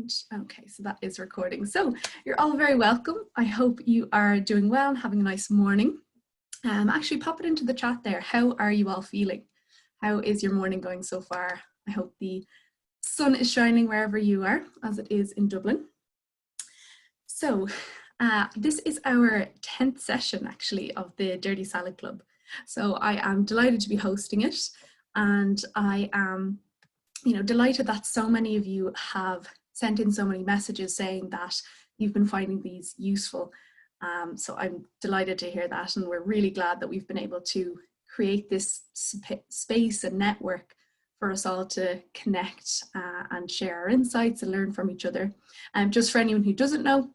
And okay, so that is recording. So you're all very welcome. I hope you are doing well and having a nice morning. Actually pop it into the chat there. How are you all feeling? How is your morning going so far? I hope the sun is shining wherever you are, as it is in Dublin. So this is our 10th session actually of the Dirty Salad Club. So I am delighted to be hosting it, and I am delighted that so many of you have sent in so many messages saying that you've been finding these useful. So I'm delighted to hear that, and we're really glad that we've been able to create this space and network for us all to connect and share our insights and learn from each other. Just for anyone who doesn't know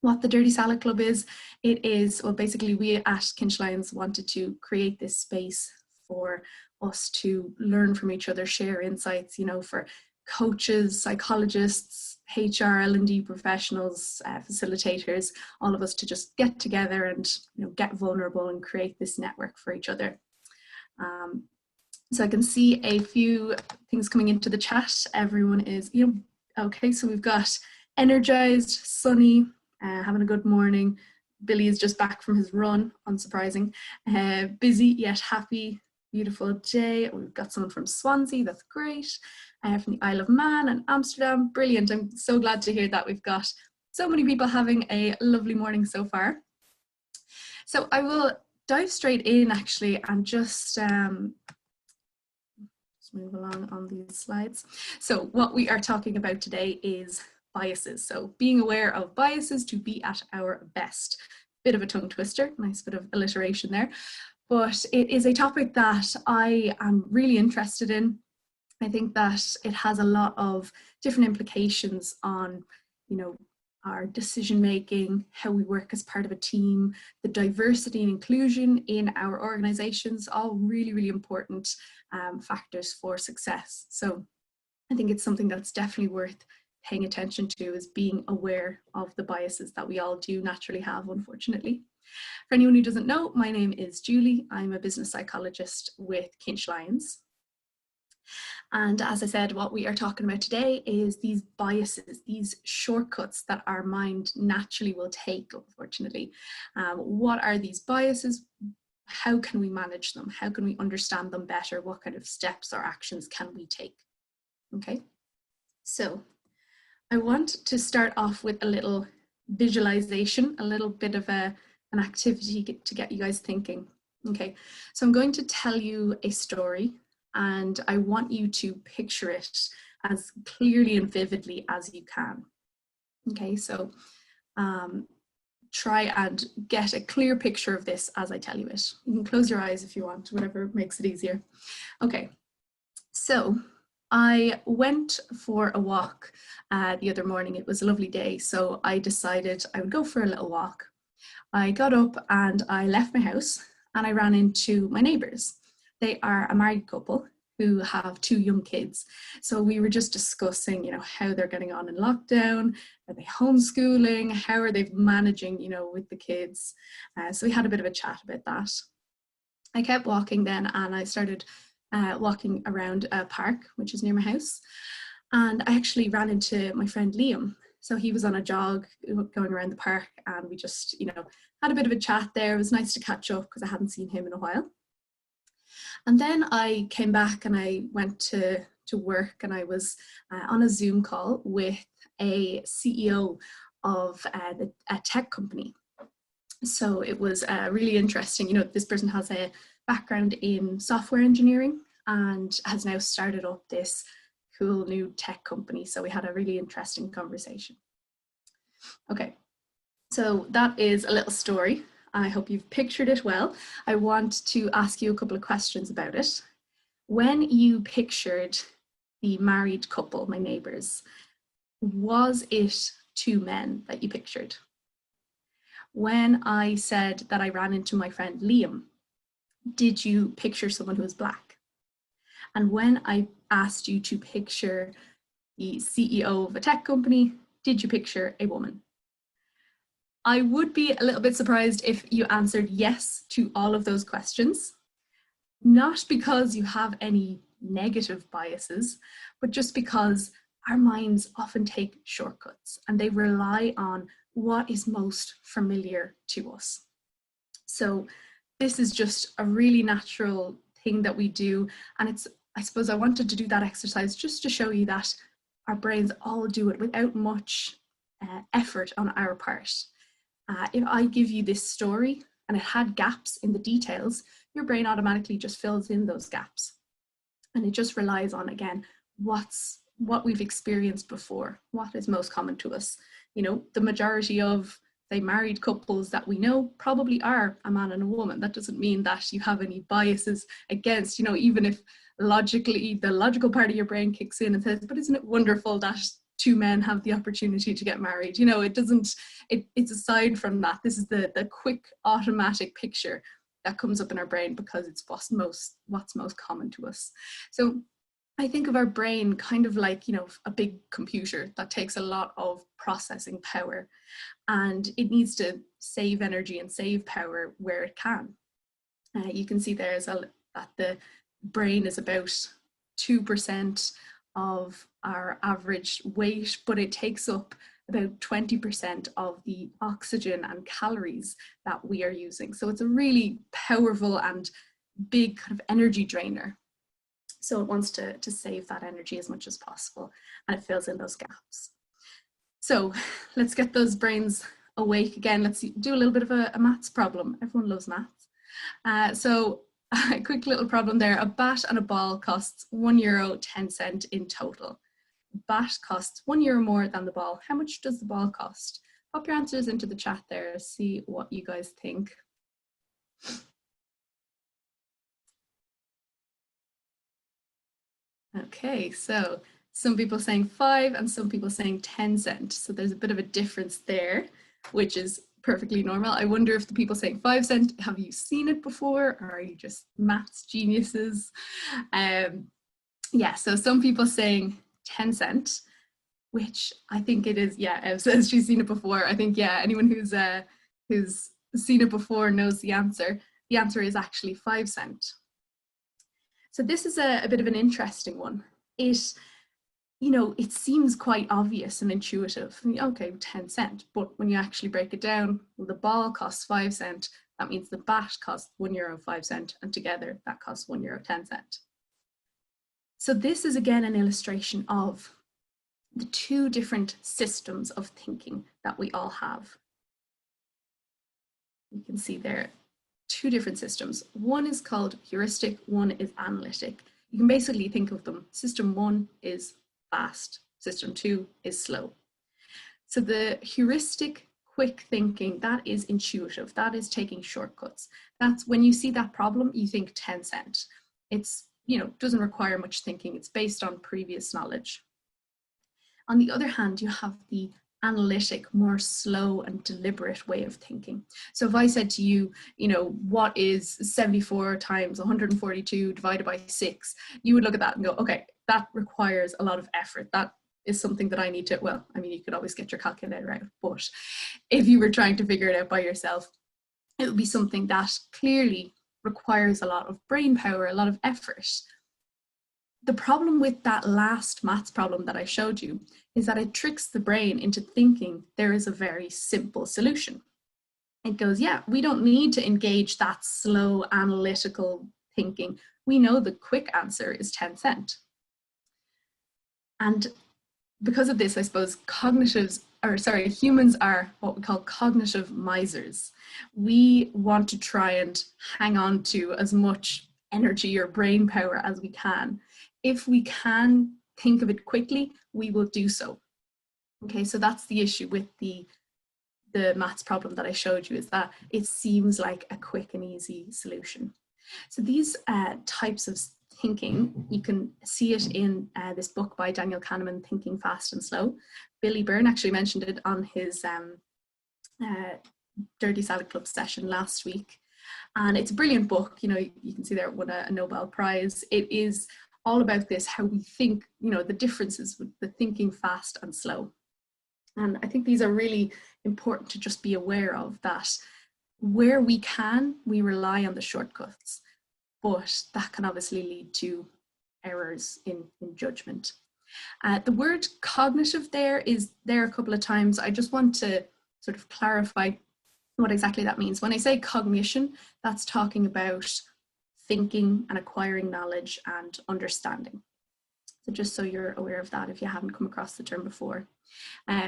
what the Dirty Salad Club is, it is, well, basically we at Kinch Lyons wanted to create this space for us to learn from each other, share insights, for coaches, psychologists, HR, L&D professionals, facilitators, all of us to just get together and get vulnerable and create this network for each other. So I can see a few things coming into the chat. Everyone is, okay, so we've got energized, sunny, having a good morning. Billy is just back from his run, unsurprising. Busy yet happy. Beautiful day. We've got someone from Swansea, that's great. From the Isle of Man and Amsterdam, brilliant. I'm so glad to hear that we've got so many people having a lovely morning so far. So I will dive straight in actually and just move along on these slides. So what we are talking about today is biases. So being aware of biases to be at our best. Bit of a tongue twister, nice bit of alliteration there. But it is a topic that I am really interested in. I think that it has a lot of different implications on, our decision making, how we work as part of a team, the diversity and inclusion in our organizations, all really, really important factors for success. So I think it's something that's definitely worth paying attention to, is being aware of the biases that we all do naturally have, unfortunately. For anyone who doesn't know, my name is Julie. I'm a business psychologist with Kinch Lyons. And as I said, what we are talking about today is these biases, these shortcuts that our mind naturally will take, unfortunately. What are these biases? How can we manage them? How can we understand them better? What kind of steps or actions can we take? Okay, so I want to start off with a little visualization, a little bit of an activity to get you guys thinking. Okay, so I'm going to tell you a story, and I want you to picture it as clearly and vividly as you can. Okay, so try and get a clear picture of this as I tell you it. You can close your eyes if you want, whatever makes it easier. Okay, so I went for a walk the other morning. It was a lovely day, so I decided I would go for a little walk. I got up and I left my house and I ran into my neighbours. They are a married couple who have 2 young kids. So we were just discussing, how they're getting on in lockdown. Are they homeschooling? How are they managing, with the kids? So we had a bit of a chat about that. I kept walking then, and I started walking around a park, which is near my house. And I actually ran into my friend Liam. So he was on a jog going around the park, and we just, had a bit of a chat there. It was nice to catch up because I hadn't seen him in a while. And then I came back and I went to work, and I was on a Zoom call with a CEO of a tech company. So it was really interesting. This person has a background in software engineering and has now started up this cool new tech company. So we had a really interesting conversation. Okay, so that is a little story. I hope you've pictured it well. I want to ask you a couple of questions about it. When you pictured the married couple, my neighbours, was it 2 men that you pictured? When I said that I ran into my friend Liam, did you picture someone who was black? And when I asked you to picture the CEO of a tech company, did you picture a woman? I would be a little bit surprised if you answered yes to all of those questions, not because you have any negative biases, but just because our minds often take shortcuts and they rely on what is most familiar to us. So this is just a really natural thing that we do. And I suppose I wanted to do that exercise just to show you that our brains all do it without much effort on our part. If I give you this story and it had gaps in the details, your brain automatically just fills in those gaps. And it just relies on, again, what we've experienced before, what is most common to us. You know, the majority of, say, married couples that we know probably are a man and a woman. That doesn't mean that you have any biases against, you know, even if logically the logical part of your brain kicks in and says, but isn't it wonderful that two men have the opportunity to get married? You know, it doesn't, it's aside from that. This is the quick automatic picture that comes up in our brain because it's what's most common to us. So I think of our brain kind of like, you know, a big computer that takes a lot of processing power, and it needs to save energy and save power where it can. You can see there as well that the brain is about 2% of our average weight, but it takes up about 20% of the oxygen and calories that we are using. So it's a really powerful and big kind of energy drainer. So it wants to save that energy as much as possible, and it fills in those gaps. So let's get those brains awake again. Let's do a little bit of a maths problem. Everyone loves maths. So a quick little problem there. A bat and a ball costs €1.10 in total. Bat costs €1 more than the ball. How much does the ball cost? Pop your answers into the chat there, see what you guys think. Okay, so some people saying 5 and some people saying 10 cents. So there's a bit of a difference there, which is perfectly normal. I wonder if the people saying 5 cents, have you seen it before, or are you just maths geniuses? Yeah, so some people saying 10 cents, which I think it is, yeah, Ev says she's seen it before. I think, yeah, anyone who's seen it before knows the answer. The answer is actually 5 cents. So this is a bit of an interesting one. It, you know, it seems quite obvious and intuitive. Okay, 10 cents, but when you actually break it down, well, the ball costs 5 cents. That means the bat costs €1.05, and together that costs €1.10. So this is again an illustration of the two different systems of thinking that we all have. You can see there, two different systems. One is called heuristic, one is analytic. You can basically think of them. System 1 is fast, system 2 is slow. So the heuristic, quick thinking, that is intuitive, that is taking shortcuts. That's when you see that problem, you think 10 cents. It's, you know, doesn't require much thinking. It's based on previous knowledge. On the other hand, you have the analytic, more slow and deliberate way of thinking. So if I said to you, you know, what is 74 times 142 divided by 6, you would look at that and go, okay, that requires a lot of effort. That is something that I need to, well, I mean, you could always get your calculator out, but if you were trying to figure it out by yourself, it would be something that clearly requires a lot of brain power, a lot of effort. The problem with that last maths problem that I showed you is that it tricks the brain into thinking there is a very simple solution. It goes, yeah, we don't need to engage that slow analytical thinking. We know the quick answer is 10 cents. And because of this, I suppose humans are what we call cognitive misers. We want to try and hang on to as much energy or brain power as we can. If we can think of it quickly, we will do so. Okay, so that's the issue with the maths problem that I showed you, is that it seems like a quick and easy solution. So these types of thinking, you can see it in this book by Daniel Kahneman, Thinking Fast and Slow. Billy Byrne actually mentioned it on his Dirty Salad Club session last week. And it's a brilliant book. You know, you can see there it won a Nobel Prize. It is all about this, how we think, you know, the differences with the thinking fast and slow. And I think these are really important to just be aware of, that where we can, we rely on the shortcuts, but that can obviously lead to errors in judgment. The word cognitive there is there a couple of times. I just want to sort of clarify what exactly that means. When I say cognition, that's talking about thinking and acquiring knowledge and understanding. So just so you're aware of that if you haven't come across the term before.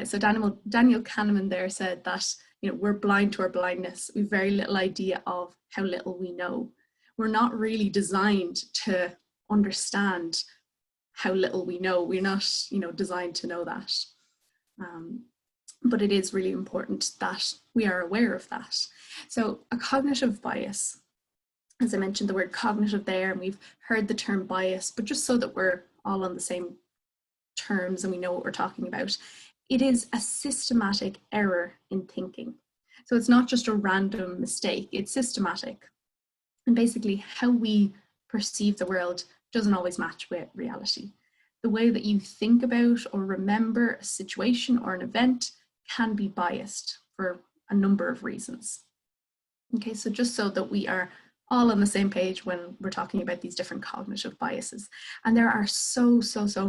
So Daniel Kahneman there said that, you know, we're blind to our blindness. We've very little idea of how little we know. We're not really designed to understand how little we know. We're not, you know, designed to know that. But it is really important that we are aware of that. So a cognitive bias, as I mentioned the word cognitive there, and we've heard the term bias, but just so that we're all on the same terms and we know what we're talking about, it is a systematic error in thinking. So it's not just a random mistake, it's systematic. And basically how we perceive the world doesn't always match with reality. The way that you think about or remember a situation or an event can be biased for a number of reasons. Okay, so just so that we are all on the same page when we're talking about these different cognitive biases. And there are so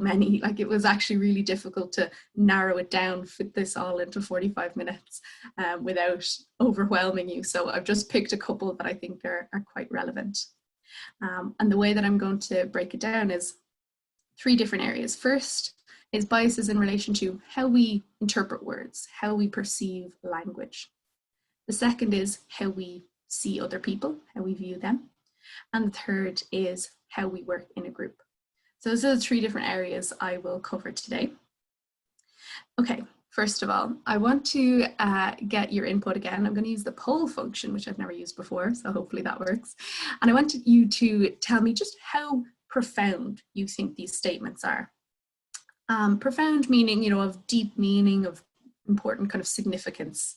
many. Like, it was actually really difficult to narrow it down, fit this all into 45 minutes without overwhelming you. So I've just picked a couple that I think are quite relevant. And the way that I'm going to break it down is 3 different areas. First is biases in relation to how we interpret words, how we perceive language. The second is how we see other people, how we view them. And the third is how we work in a group. So those are the 3 different areas I will cover today. Okay, first of all, I want to get your input again. I'm going to use the poll function, which I've never used before, so hopefully that works. And I want you to tell me just how profound you think these statements are. Profound meaning, you know, of deep meaning, of important kind of significance.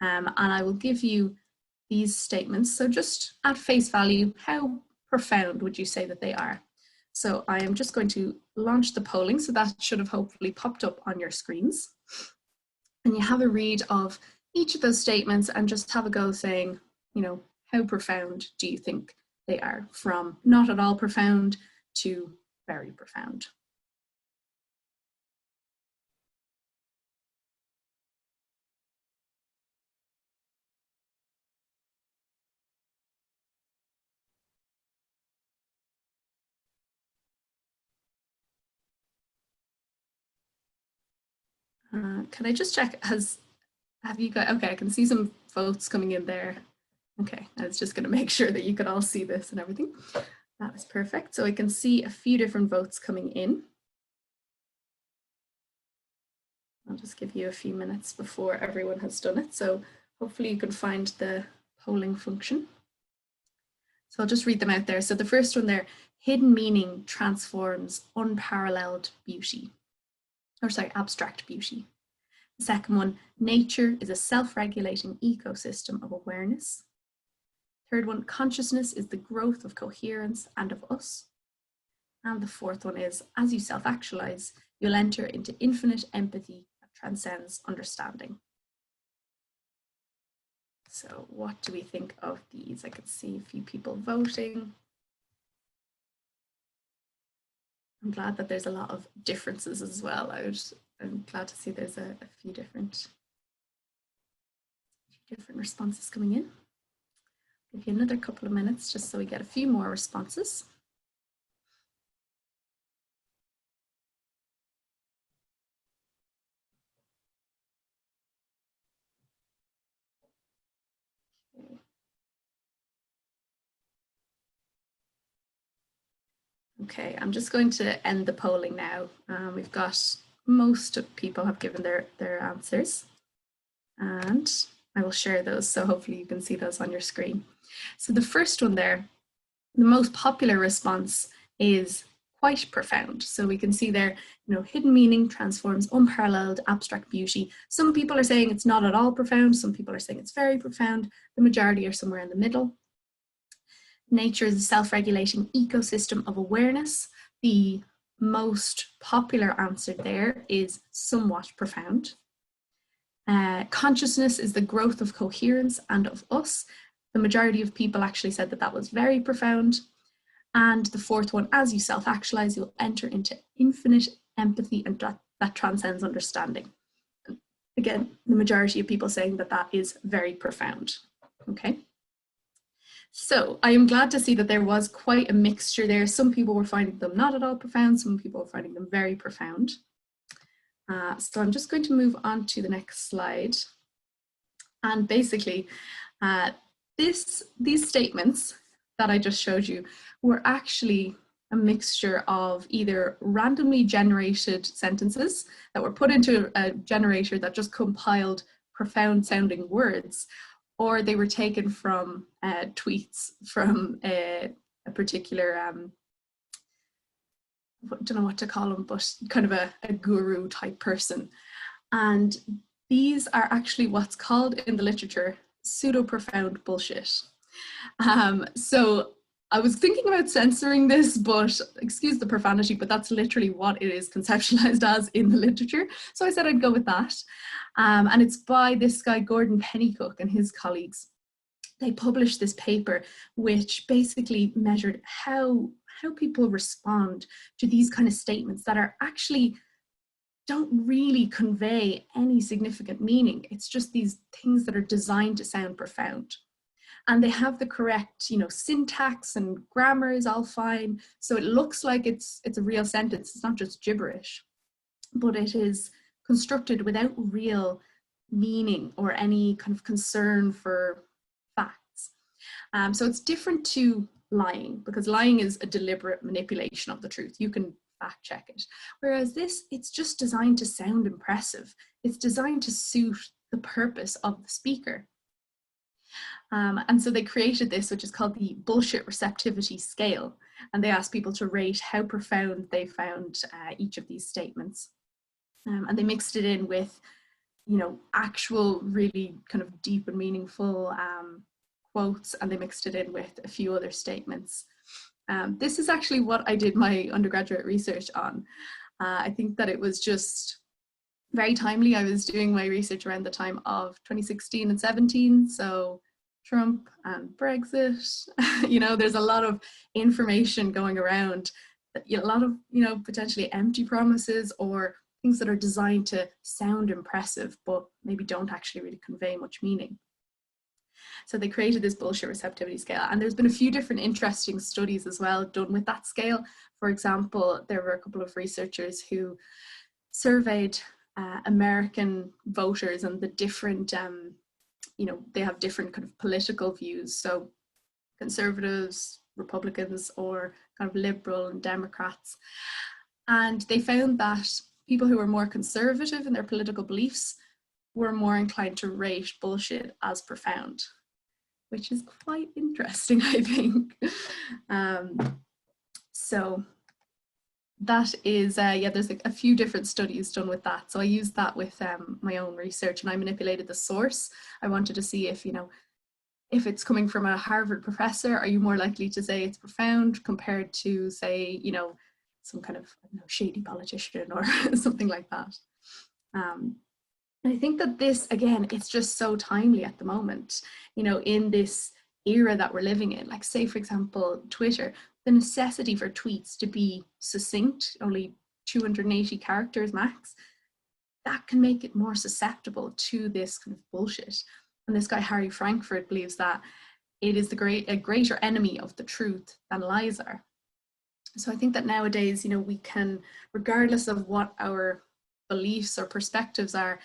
And I will give you these statements. So just at face value, how profound would you say that they are? So I am just going to launch the polling. So that should have hopefully popped up on your screens. And you have a read of each of those statements and just have a go saying, you know, how profound do you think they are? From not at all profound to very profound. Can I just check, have you got, okay, I can see some votes coming in there. Okay, I was just going to make sure that you could all see this and everything. That is perfect. So I can see a few different votes coming in. I'll just give you a few minutes before everyone has done it. So hopefully you can find the polling function. So I'll just read them out there. So the first one there, hidden meaning transforms unparalleled beauty. Or sorry, abstract beauty. The second one, nature is a self-regulating ecosystem of awareness. Third one, consciousness is the growth of coherence and of us. And the fourth one is, as you self-actualize, you'll enter into infinite empathy that transcends understanding. So what do we think of these? I can see a few people voting. I'm glad that there's a lot of differences as well. I'm glad to see there's a few different responses coming in. Give you another couple of minutes just so we get a few more responses. Okay, I'm just going to end the polling now. We've got most of people have given their answers, and I will share those, so hopefully you can see those on your screen. So the first one there, the most popular response is quite profound. So we can see there, you know, hidden meaning transforms unparalleled abstract beauty. Some people are saying it's not at all profound. Some people are saying it's very profound. The majority are somewhere in the middle. Nature is a self-regulating ecosystem of awareness. The most popular answer there is somewhat profound. Consciousness is the growth of coherence and of us. The majority of people actually said that that was very profound. And the fourth one, as you self-actualize, you'll enter into infinite empathy, and that transcends understanding. Again, the majority of people saying that that is very profound. Okay. So I am glad to see that there was quite a mixture there. Some people were finding them not at all profound. Some people were finding them very profound. So I'm just going to move on to the next slide. And basically, these statements that I just showed you were actually a mixture of either randomly generated sentences that were put into a generator that just compiled profound sounding words, or they were taken from tweets from a particular, I don't know what to call them, but kind of a guru type person. And these are actually what's called in the literature pseudo-profound bullshit. So I was thinking about censoring this, but excuse the profanity, but that's literally what it is conceptualized as in the literature. So I said I'd go with that. And it's by this guy, Gordon Pennycook, and his colleagues. They published this paper which basically measured how people respond to these kind of statements that are actually don't really convey any significant meaning. It's just these things that are designed to sound profound. And they have the correct, syntax and grammar is all fine. So it looks like it's a real sentence. It's not just gibberish, but it is constructed without real meaning or any kind of concern for facts. So it's different to lying, because lying is a deliberate manipulation of the truth. You can fact check it. Whereas this, it's just designed to sound impressive. It's designed to suit the purpose of the speaker. And so they created this, which is called the bullshit receptivity scale. And they asked people to rate how profound they found each of these statements. And they mixed it in with, actual really kind of deep and meaningful quotes, and they mixed it in with a few other statements. This is actually what I did my undergraduate research on. I think that it was just very timely. I was doing my research around the time of 2016 and 17. So Trump and Brexit, there's a lot of information going around, a lot of, potentially empty promises or things that are designed to sound impressive, but maybe don't actually really convey much meaning. So they created this bullshit receptivity scale, and there's been a few different interesting studies as well done with that scale. For example, there were a couple of researchers who surveyed American voters and the different, they have different kind of political views. So conservatives, Republicans, or kind of liberal and Democrats. And they found that people who were more conservative in their political beliefs were more inclined to rate bullshit as profound, which is quite interesting, I think. So that is, there's a few different studies done with that. So I used that with my own research, and I manipulated the source. I wanted to see if, if it's coming from a Harvard professor, are you more likely to say it's profound compared to, say, some kind of shady politician or something like that. I think that this, again, it's just so timely at the moment, in this era that we're living in. Like, say, for example, Twitter, the necessity for tweets to be succinct, only 280 characters max, that can make it more susceptible to this kind of bullshit. And this guy, Harry Frankfurt, believes that it is a greater enemy of the truth than lies are. So I think that nowadays, we can, regardless of what our beliefs or perspectives are,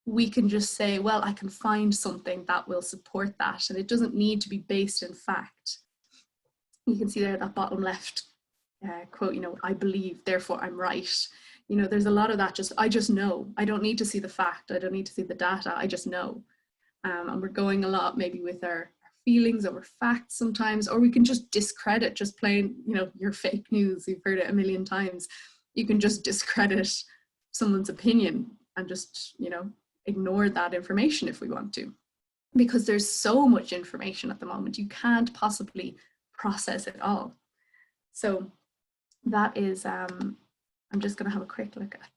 we can just say, well, I can find something that will support that. And it doesn't need to be based in fact. You can see there that bottom left quote, I believe, therefore I'm right. There's a lot of that I just know. I don't need to see the fact. I don't need to see the data. I just know. And we're going a lot maybe with our feelings over facts sometimes, or we can just discredit just plain, your fake news. You've heard it a million times. You can just discredit someone's opinion and just, ignore that information if we want to, because there's so much information at the moment. You can't possibly process it all. So that is, I'm just going to have a quick look at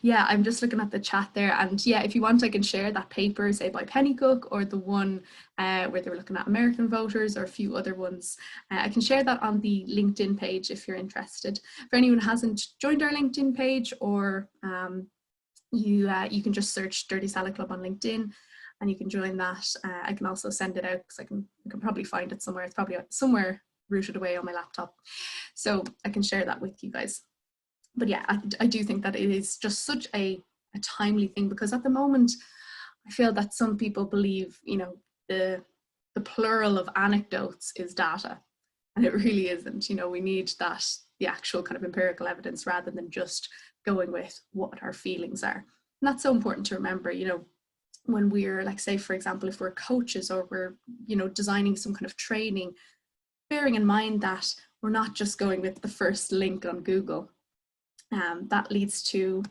Yeah, I'm just looking at the chat there, and yeah, if you want, I can share that paper, say by Pennycook, or the one where they were looking at American voters, or a few other ones. I can share that on the LinkedIn page if you're interested. For anyone who hasn't joined our LinkedIn page, or you can just search Dirty Salad Club on LinkedIn, and you can join that. I can also send it out because I can probably find it somewhere. It's probably somewhere rooted away on my laptop, so I can share that with you guys. But yeah, I do think that it is just such a timely thing, because at the moment, I feel that some people believe, the plural of anecdotes is data, and it really isn't. We need the actual kind of empirical evidence, rather than just going with what our feelings are. And that's so important to remember, when we're, like, say, for example, if we're coaches, or we're, designing some kind of training, bearing in mind that we're not just going with the first link on Google. That leads to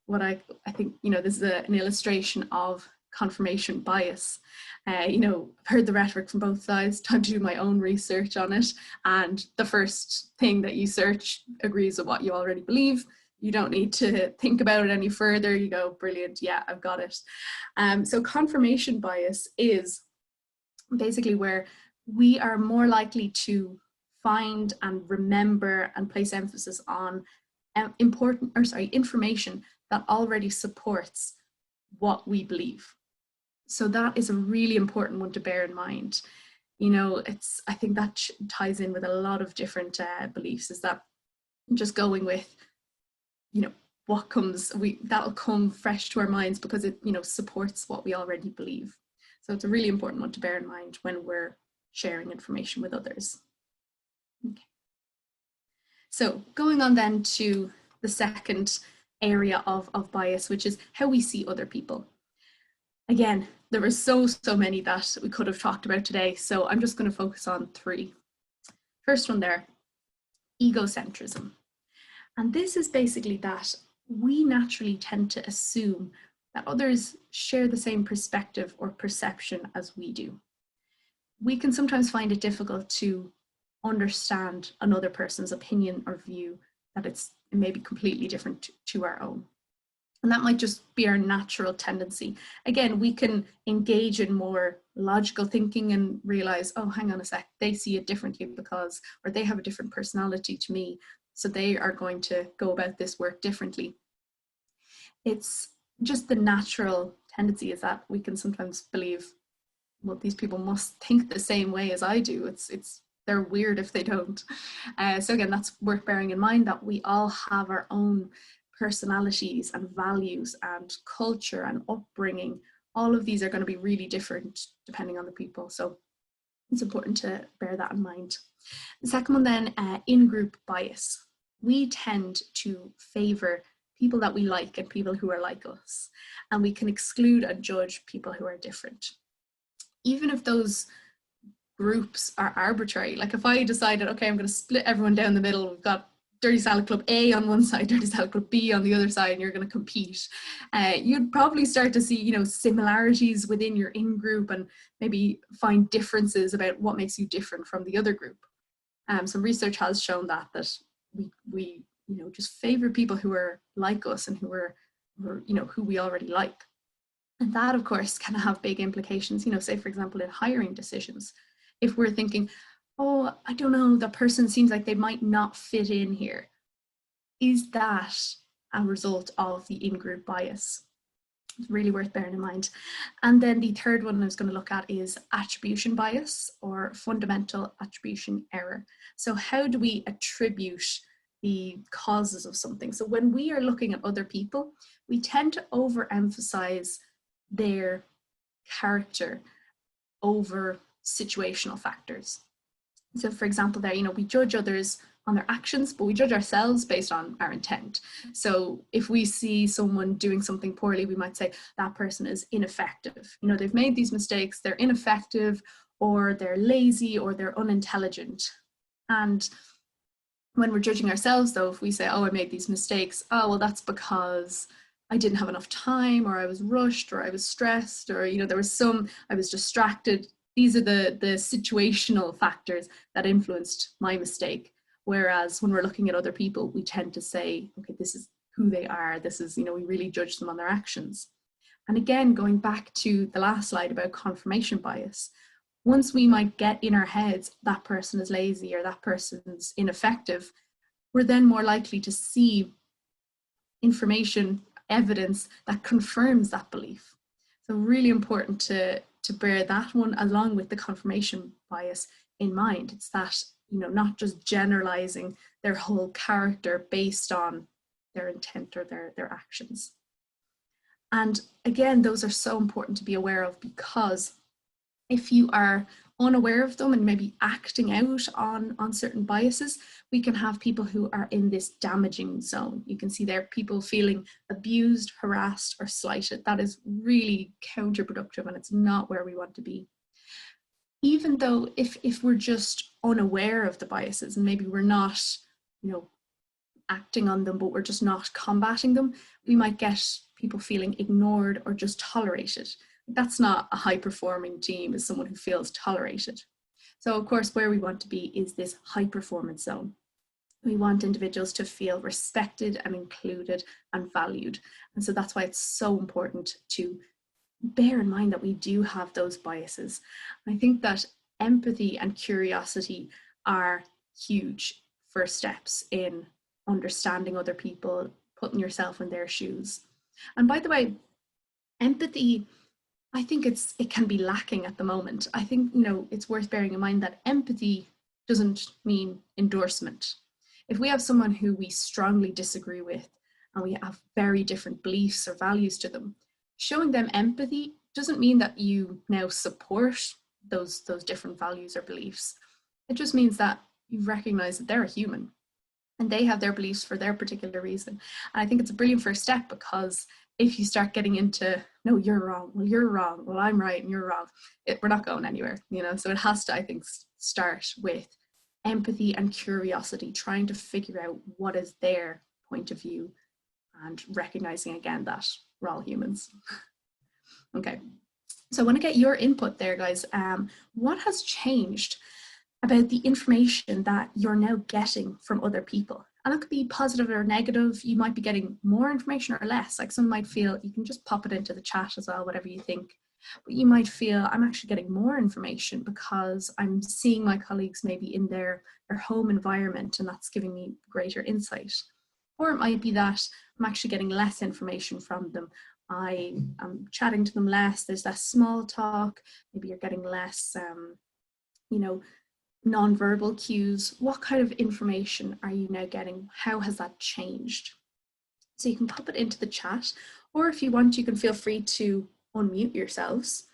what I think, this is an illustration of confirmation bias. I've heard the rhetoric from both sides, time to do my own research on it. And the first thing that you search agrees with what you already believe. You don't need to think about it any further. You go, brilliant, yeah, I've got it. So confirmation bias is basically where we are more likely to find and remember and place emphasis on information that already supports what we believe. So that is a really important one to bear in mind. I think that ties in with a lot of different beliefs, is that just going with, what comes, that'll come fresh to our minds because it, supports what we already believe. So it's a really important one to bear in mind when we're sharing information with others. Okay. So going on then to the second area of bias, which is how we see other people. Again, there were so many that we could have talked about today, so I'm just going to focus on 3. First one there, egocentrism. And this is basically that we naturally tend to assume that others share the same perspective or perception as we do. We can sometimes find it difficult to understand another person's opinion or view, that it may be completely different to our own. And that might just be our natural tendency. Again, we can engage in more logical thinking and realize, oh, hang on a sec, they see it differently because, or they have a different personality to me, so they are going to go about this work differently. It's just the natural tendency is that we can sometimes believe, well, these people must think the same way as I do. They're weird if they don't. So again, that's worth bearing in mind, that we all have our own personalities and values and culture and upbringing. All of these are going to be really different depending on the people. So it's important to bear that in mind. The second one then, in-group bias. We tend to favor people that we like and people who are like us, and we can exclude and judge people who are different. Even if those groups are arbitrary, like if I decided, okay, I'm going to split everyone down the middle, we've got Dirty Salad Club A on one side, Dirty Salad Club B on the other side, and you're going to compete, you'd probably start to see, similarities within your in-group and maybe find differences about what makes you different from the other group. Some research has shown that we just favor people who are like us and who are who we already like. And that, of course, can have big implications, say, for example, in hiring decisions. If we're thinking, oh, I don't know, that person seems like they might not fit in here. Is that a result of the in-group bias? It's really worth bearing in mind. And then the third one I was going to look at is attribution bias, or fundamental attribution error. So how do we attribute the causes of something? So when we are looking at other people, we tend to overemphasize their character over situational factors. So for example there, we judge others on their actions, but we judge ourselves based on our intent. So if we see someone doing something poorly, we might say that person is ineffective. They've made these mistakes, they're ineffective, or they're lazy, or they're unintelligent. And when we're judging ourselves though, if we say, oh, I made these mistakes, oh, well, that's because I didn't have enough time, or I was rushed, or I was stressed, or, I was distracted. These are the situational factors that influenced my mistake. Whereas when we're looking at other people, we tend to say, okay, this is who they are. This is, we really judge them on their actions. And again, going back to the last slide about confirmation bias, once we might get in our heads that person is lazy or that person's ineffective, we're then more likely to see information, evidence that confirms that belief. So really important to bear that one along with the confirmation bias in mind. It's that, not just generalizing their whole character based on their intent or their actions. And again, those are so important to be aware of, because if you are unaware of them and maybe acting out on certain biases, we can have people who are in this damaging zone. You can see there people feeling abused, harassed, or slighted. That is really counterproductive, and it's not where we want to be. Even though if we're just unaware of the biases and maybe we're not, acting on them, but we're just not combating them, we might get people feeling ignored or just tolerated. That's not a high-performing team, is someone who feels tolerated. So of course, where we want to be is this high-performance zone. We want individuals to feel respected and included and valued. And so that's why it's so important to bear in mind that we do have those biases. I think that empathy and curiosity are huge first steps in understanding other people, putting yourself in their shoes. And by the way, empathy, I think it can be lacking at the moment. I think, it's worth bearing in mind that empathy doesn't mean endorsement. If we have someone who we strongly disagree with and we have very different beliefs or values to them, showing them empathy doesn't mean that you now support those different values or beliefs. It just means that you recognize that they're a human and they have their beliefs for their particular reason. And I think it's a brilliant first step, because if you start getting into, no, you're wrong, well, you're wrong, well, I'm right and you're wrong, we're not going anywhere, So it has to, I think, start with empathy and curiosity, trying to figure out what is their point of view and recognizing again that we're all humans. Okay, so I want to get your input there, guys. What has changed about the information that you're now getting from other people? And that could be positive or negative. You might be getting more information or less. Like some might feel, you can just pop it into the chat as well, whatever you think. But you might feel, I'm actually getting more information because I'm seeing my colleagues maybe in their home environment, and that's giving me greater insight. Or it might be that I'm actually getting less information from them. I'm chatting to them less, there's less small talk, maybe you're getting less, non-verbal cues. What kind of information are you now getting? How has that changed? So you can pop it into the chat, or if you want, you can feel free to unmute yourselves,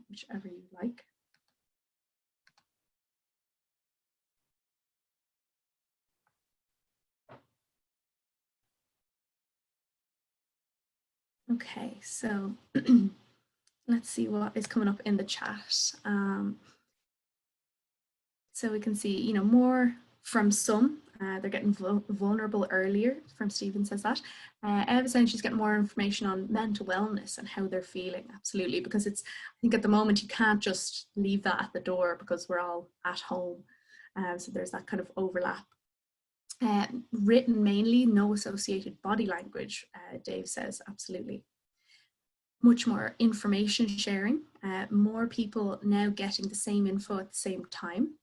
whichever you like. Okay, so let's see what is coming up in the chat. So we can see, more from some. They're getting vulnerable earlier, from Stephen says that. Eva saying she's getting more information on mental wellness and how they're feeling. Absolutely, because I think at the moment you can't just leave that at the door because we're all at home. So there's that kind of overlap. Written mainly, no associated body language, Dave says, absolutely. Much more information sharing, more people now getting the same info at the same time.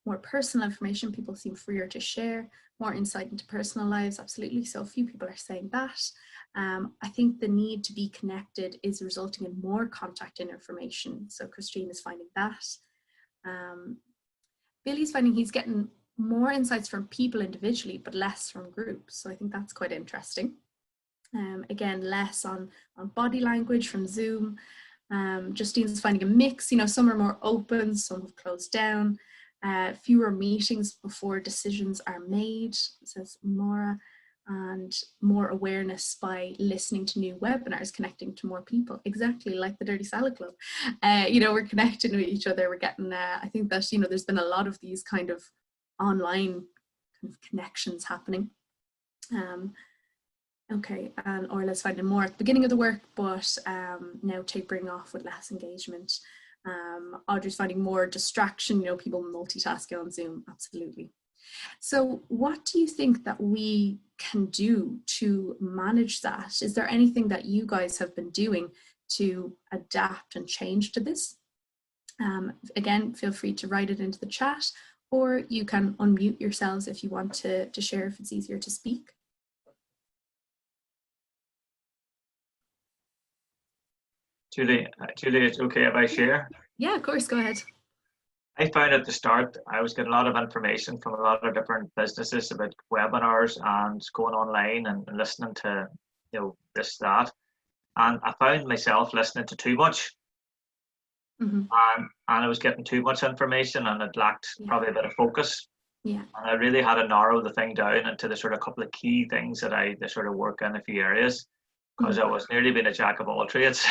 More personal information, people seem freer to share, more insight into personal lives, absolutely. So a few people are saying that. I think the need to be connected is resulting in more contact and information. So Christine is finding that. Billy's finding he's getting more insights from people individually, but less from groups. So I think that's quite interesting. Again, less on body language from Zoom. Justine's finding a mix, some are more open, some have closed down. Fewer meetings before decisions are made, says Maura, and more awareness by listening to new webinars, connecting to more people. Exactly, like the Dirty Salad Club. We're connecting with each other. We're getting, I think that, there's been a lot of these kind of online kind of connections happening. Okay, and Orla's finding more at the beginning of the work, but now tapering off with less engagement. Audrey's finding more distraction, people multitasking on Zoom, absolutely. So what do you think that we can do to manage that? Is there anything that you guys have been doing to adapt and change to this? Again, feel free to write it into the chat, or you can unmute yourselves if you want to share, if it's easier to speak. Julie, it's okay if I share? Yeah, of course, go ahead. I found at the start, I was getting a lot of information from a lot of different businesses about webinars and going online and listening to, this, that. And I found myself listening to too much. And I was getting too much information, and it lacked probably a bit of focus. Yeah. And I really had to narrow the thing down into the sort of couple of key things that I sort of work in a few areas, because I was nearly being a jack of all trades.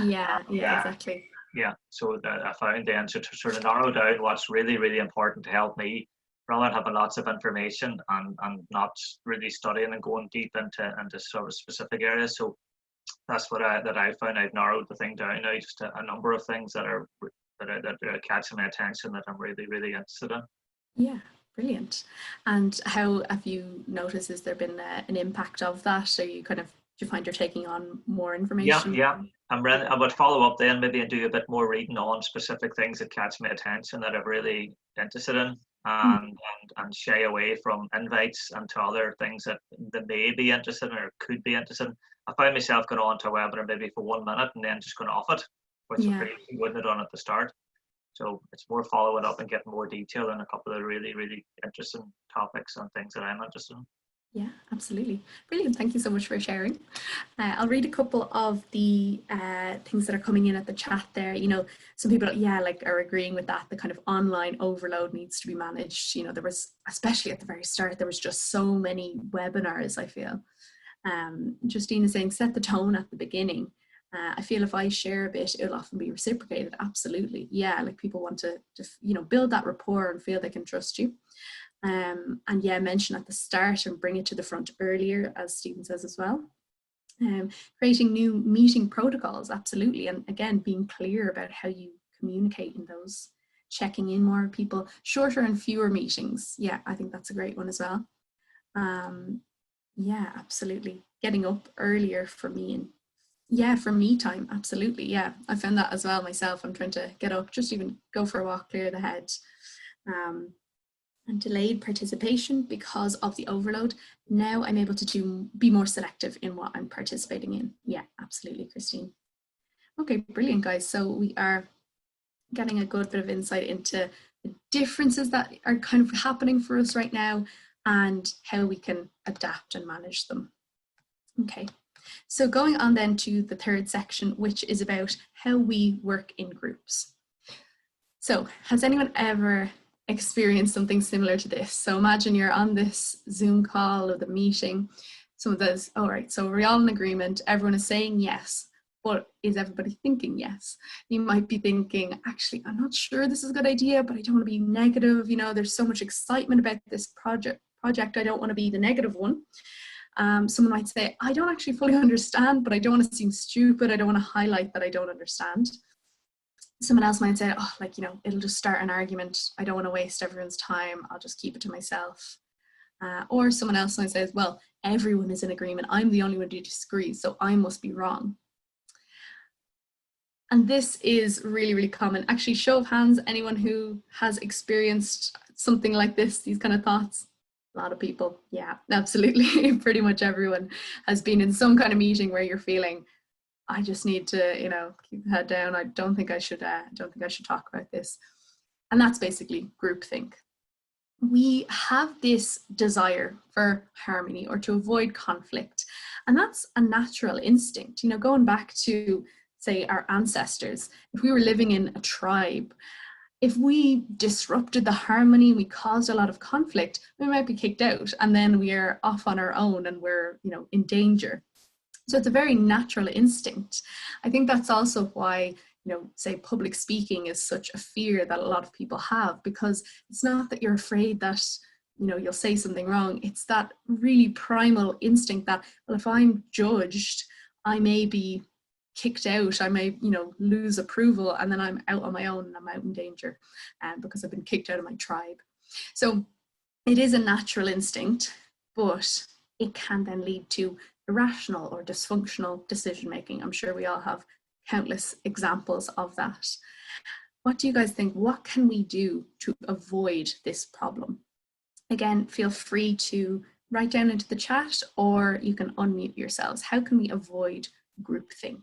Yeah, exactly. Yeah, so I found the answer to sort of narrow down what's really, really important to help me, rather than having lots of information and not really studying and going deep into sort of specific areas. So that's what I found. I've narrowed the thing down now, just a number of things that are catching my attention that I'm really, really interested in. Yeah, brilliant. And how have you noticed, has there been an impact of that? Are you do you find you're taking on more information? Yeah. I would follow up then maybe and do a bit more reading on specific things that catch my attention that I'm really interested in, and shy away from invites and to other things that they may be interested in or could be interested in. I find myself going on to a webinar maybe for 1 minute and then just going off it, which I previously wouldn't have done at the start. So it's more following up and getting more detail in a couple of really, really interesting topics and things that I'm interested in. Yeah, absolutely. Brilliant. Thank you so much for sharing. I'll read a couple of the things that are coming in at the chat there. Some people, are agreeing with that. The kind of online overload needs to be managed. There was, especially at the very start, there was just so many webinars, I feel. Justine is saying, set the tone at the beginning. I feel if I share a bit, it'll often be reciprocated. Absolutely. Yeah, like people want to build that rapport and feel they can trust you. And mention at the start and bring it to the front earlier, as Stephen says as well. Creating new meeting protocols, absolutely. And again, being clear about how you communicate in those, checking in more people, shorter and fewer meetings. Yeah, I think that's a great one as well. Yeah, absolutely. Getting up earlier for me and for me time, absolutely. Yeah, I found that as well myself. I'm trying to get up, just even go for a walk, clear the head. And delayed participation because of the overload. Now I'm able to be more selective in what I'm participating in. Yeah, absolutely, Christine. Okay, brilliant, guys. So we are getting a good bit of insight into the differences that are kind of happening for us right now and how we can adapt and manage them. Okay, so going on then to the third section, which is about how we work in groups. So has anyone ever experienced something similar to this? So imagine you're on this Zoom call or the meeting. Someone says, all right, so we're all in agreement. Everyone is saying yes, but is everybody thinking yes? You might be thinking, actually, I'm not sure this is a good idea, but I don't want to be negative. There's so much excitement about this project. I don't want to be the negative one. Someone might say, I don't actually fully understand, but I don't want to seem stupid. I don't want to highlight that I don't understand. Someone else might say, it'll just start an argument. I don't want to waste everyone's time. I'll just keep it to myself. Or someone else might say, well, everyone is in agreement. I'm the only one who disagrees, so I must be wrong. And this is really, really common. Actually, show of hands, anyone who has experienced something like this, these kind of thoughts? A lot of people. Yeah, absolutely. Pretty much everyone has been in some kind of meeting where you're feeling, I just need to, keep the head down. I don't think I should talk about this. And that's basically groupthink. We have this desire for harmony or to avoid conflict. And that's a natural instinct. Going back to, say, our ancestors, if we were living in a tribe, if we disrupted the harmony, we caused a lot of conflict, we might be kicked out and then we are off on our own and we're, in danger. So it's a very natural instinct. I think that's also why, say public speaking is such a fear that a lot of people have, because it's not that you're afraid that, you'll say something wrong. It's that really primal instinct that, well, if I'm judged, I may be kicked out, I may, lose approval, and then I'm out on my own and I'm out in danger because I've been kicked out of my tribe. So it is a natural instinct, but it can then lead to irrational or dysfunctional decision making. I'm sure we all have countless examples of that. What do you guys think? What can we do to avoid this problem? Again, feel free to write down into the chat, or you can unmute yourselves. How can we avoid groupthink?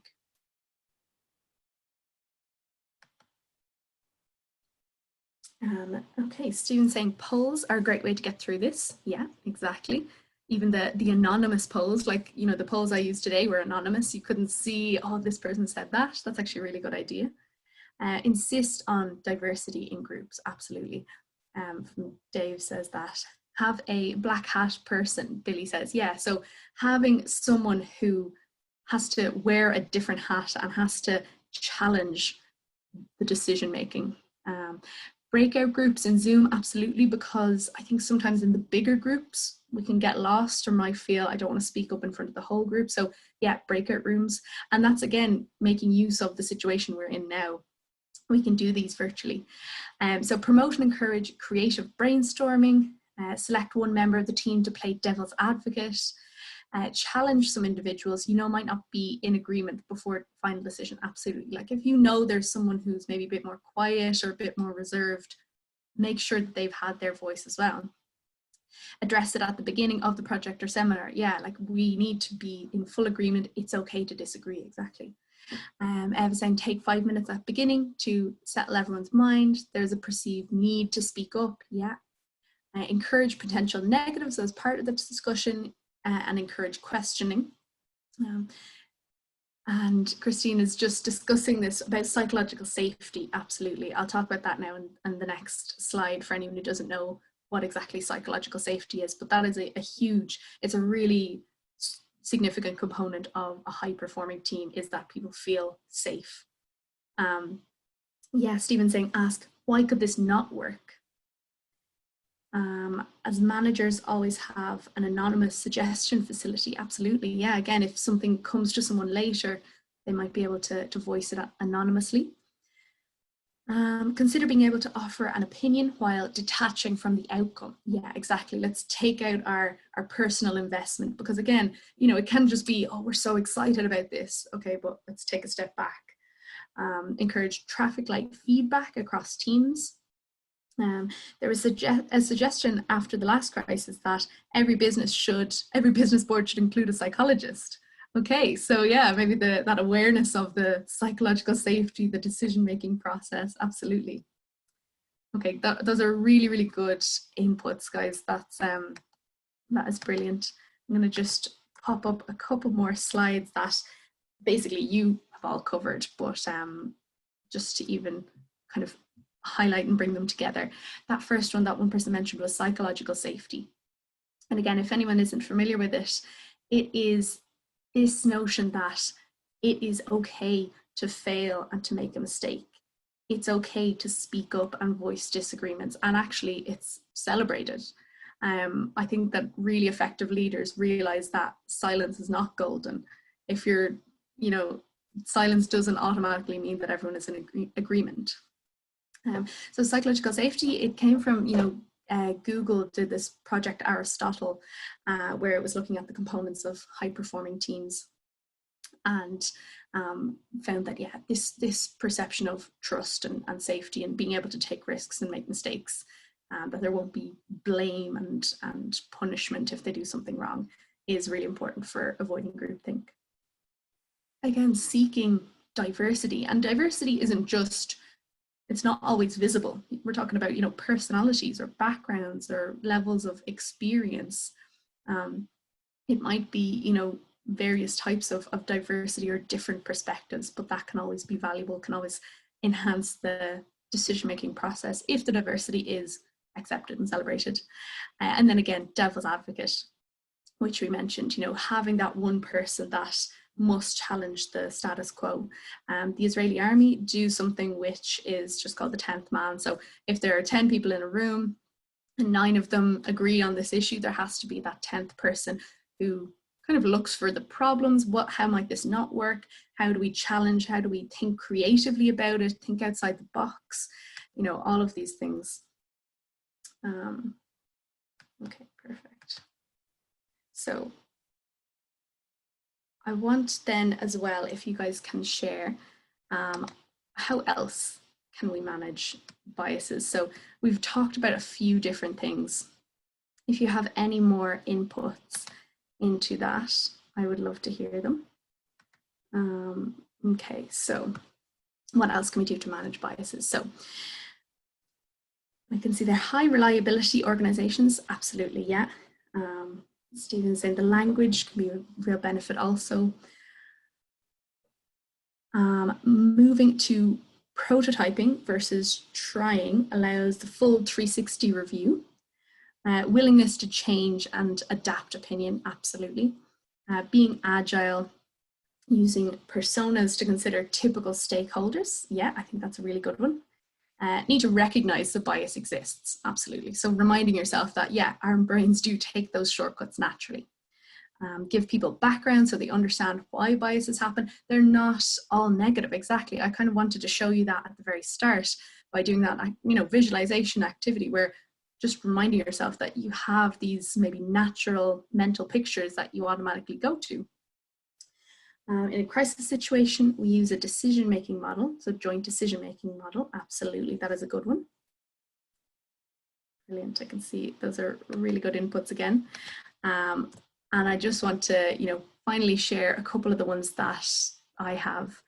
Okay, Stephen's saying polls are a great way to get through this. Yeah, exactly. Even the anonymous polls, like, you know, the polls I used today were anonymous. You couldn't see, oh, this person said that. That's actually a really good idea. Insist on diversity in groups, absolutely. From Dave says that. Have a black hat person, Billy says. Yeah, so having someone who has to wear a different hat and has to challenge the decision making. Breakout groups in Zoom, absolutely, because I think sometimes in the bigger groups we can get lost or might feel I don't want to speak up in front of the whole group. So yeah, breakout rooms. And that's, again, making use of the situation we're in now. We can do these virtually. So promote and encourage creative brainstorming, select one member of the team to play devil's advocate, challenge some individuals, you know, might not be in agreement before final decision, absolutely. Like if you know there's someone who's maybe a bit more quiet or a bit more reserved, make sure that they've had their voice as well. Address it at the beginning of the project or seminar. Yeah, like we need to be in full agreement. It's okay to disagree, exactly. Eva saying take 5 minutes at the beginning to settle everyone's mind. There's a perceived need to speak up, yeah. Encourage potential negatives as part of the discussion and encourage questioning. And Christine is just discussing this about psychological safety, absolutely. I'll talk about that now in the next slide for anyone who doesn't know what exactly psychological safety is, but that is a huge, it's a really significant component of a high-performing team, is that people feel safe. Yeah, Stephen's saying, ask, why could this not work? As managers always have an anonymous suggestion facility, absolutely. Yeah, again, if something comes to someone later, they might be able to voice it anonymously. Consider being able to offer an opinion while detaching from the outcome. Yeah, exactly. Let's take out our personal investment, because again, you know, it can just be, oh, we're so excited about this. Okay, but let's take a step back. Encourage traffic light feedback across teams. There was a suggestion after the last crisis that every business board should include a psychologist. Okay, so yeah, maybe that awareness of the psychological safety, the decision-making process, absolutely. Okay, those are really, really good inputs, guys. That is brilliant. I'm going to just pop up a couple more slides that basically you have all covered, but just to even kind of highlight and bring them together. That first one that one person mentioned was psychological safety. And again, if anyone isn't familiar with it, it is this notion that it is okay to fail and to make a mistake. It's okay to speak up and voice disagreements, and actually it's celebrated. I think that really effective leaders realize that silence is not golden. If you're, you know, silence doesn't automatically mean that everyone is in agreement. So psychological safety, it came from, you know, Google did this project Aristotle, where it was looking at the components of high-performing teams, and found that, yeah, this perception of trust and safety and being able to take risks and make mistakes, that there won't be blame and punishment if they do something wrong, is really important for avoiding groupthink. Again, seeking diversity, and diversity isn't just, it's not always visible. We're talking about, you know, personalities or backgrounds or levels of experience. It might be, you know, various types of diversity or different perspectives, but that can always be valuable, can always enhance the decision-making process if the diversity is accepted and celebrated. And then again, devil's advocate, which we mentioned, you know, having that one person that must challenge the status quo. The Israeli army do something which is just called the 10th man. So if there are 10 people in a room and 9 of them agree on this issue, there has to be that 10th person who kind of looks for the problems. How might this not work? How do we challenge? How do we think creatively about it? Think outside the box? You know, all of these things. Okay, perfect. So I want then as well, if you guys can share, how else can we manage biases? So we've talked about a few different things. If you have any more inputs into that, I would love to hear them. Okay, so what else can we do to manage biases? So I can see they're high reliability organizations. Absolutely, yeah. Stephen's saying the language can be a real benefit also. Moving to prototyping versus trying allows the full 360 review. Willingness to change and adapt opinion, absolutely. Being agile, using personas to consider typical stakeholders. Yeah, I think that's a really good one. Need to recognize the bias exists, absolutely. So reminding yourself that, yeah, our brains do take those shortcuts naturally. Give people background so they understand why biases happen. They're not all negative, exactly. I kind of wanted to show you that at the very start by doing that, visualization activity where just reminding yourself that you have these maybe natural mental pictures that you automatically go to. In a crisis situation, we use a decision-making model, so joint decision-making model, absolutely, that is a good one. Brilliant, I can see those are really good inputs again. And I just want to, finally share a couple of the ones that I have,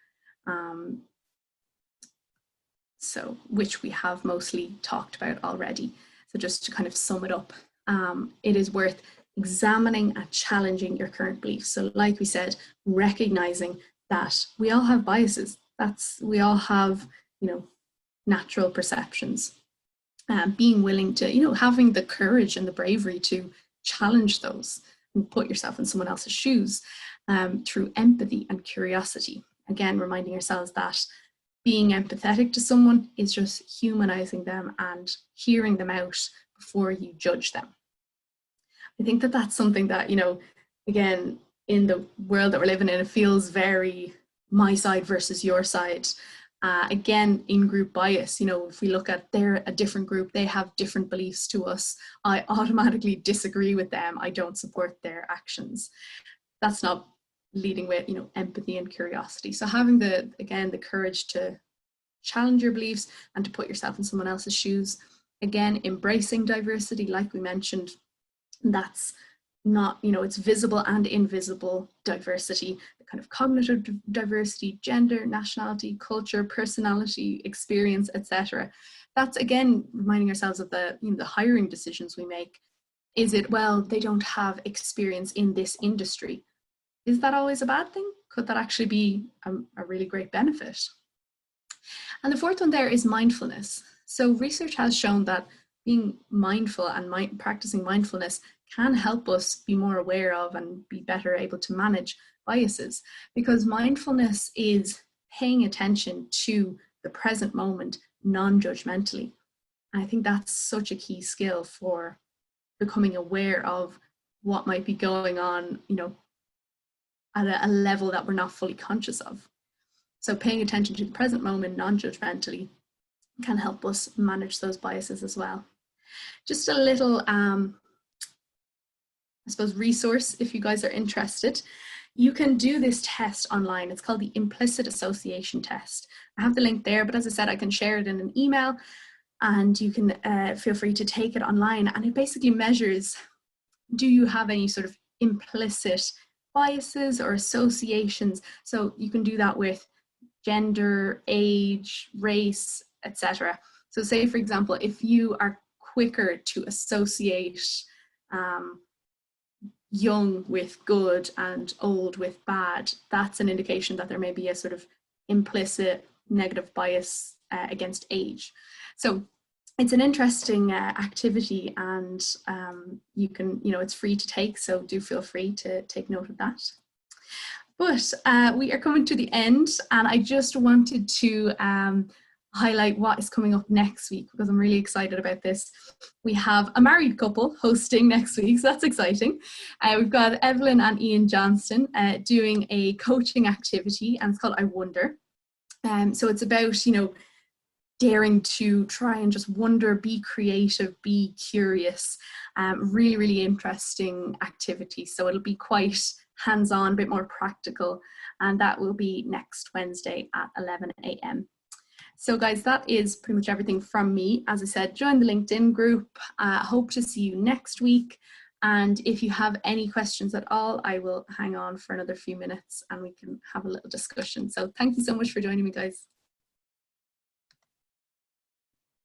so which we have mostly talked about already. So just to kind of sum it up, it is worth examining and challenging your current beliefs. So like we said, recognizing that we all have biases. We all have, natural perceptions. Being willing to, having the courage and the bravery to challenge those and put yourself in someone else's shoes through empathy and curiosity. Again, reminding yourselves that being empathetic to someone is just humanizing them and hearing them out before you judge them. I think that that's something that, again, in the world that we're living in, it feels very my side versus your side. Again, in-group bias, if we look at they're a different group, they have different beliefs to us, I automatically disagree with them, I don't support their actions. That's not leading with, empathy and curiosity. So having the courage to challenge your beliefs and to put yourself in someone else's shoes. Again, embracing diversity, like we mentioned, that's not, it's visible and invisible diversity, the kind of cognitive diversity, gender, nationality, culture, personality, experience, etc. That's again reminding ourselves of the the hiring decisions we make. Is it, well, they don't have experience in this industry? Is that always a bad thing? Could that actually be a really great benefit? And the fourth one there is mindfulness. So research has shown that being mindful and practicing mindfulness can help us be more aware of and be better able to manage biases, because mindfulness is paying attention to the present moment non-judgmentally. I think that's such a key skill for becoming aware of what might be going on, at a level that we're not fully conscious of. So paying attention to the present moment non-judgmentally can help us manage those biases as well. Just a little, I suppose, resource if you guys are interested. You can do this test online. It's called the implicit association test. I have the link there, but as I said, I can share it in an email and you can feel free to take it online. And it basically measures, do you have any sort of implicit biases or associations? So you can do that with gender, age, race, etc. So say, for example, if you are quicker to associate young with good and old with bad, that's an indication that there may be a sort of implicit negative bias against age. So it's an interesting activity, and you can, it's free to take, so do feel free to take note of that. But we are coming to the end, and I just wanted to highlight what is coming up next week, because I'm really excited about this. We have a married couple hosting next week, so that's exciting. We've got Evelyn and Ian Johnston doing a coaching activity, and it's called I Wonder. So it's about, daring to try and just wonder, be creative, be curious. Really, really interesting activity. So it'll be quite hands-on, a bit more practical, and that will be next Wednesday at 11 a.m. So guys, that is pretty much everything from me. As I said, join the LinkedIn group. Hope to see you next week. And if you have any questions at all, I will hang on for another few minutes and we can have a little discussion. So thank you so much for joining me, guys.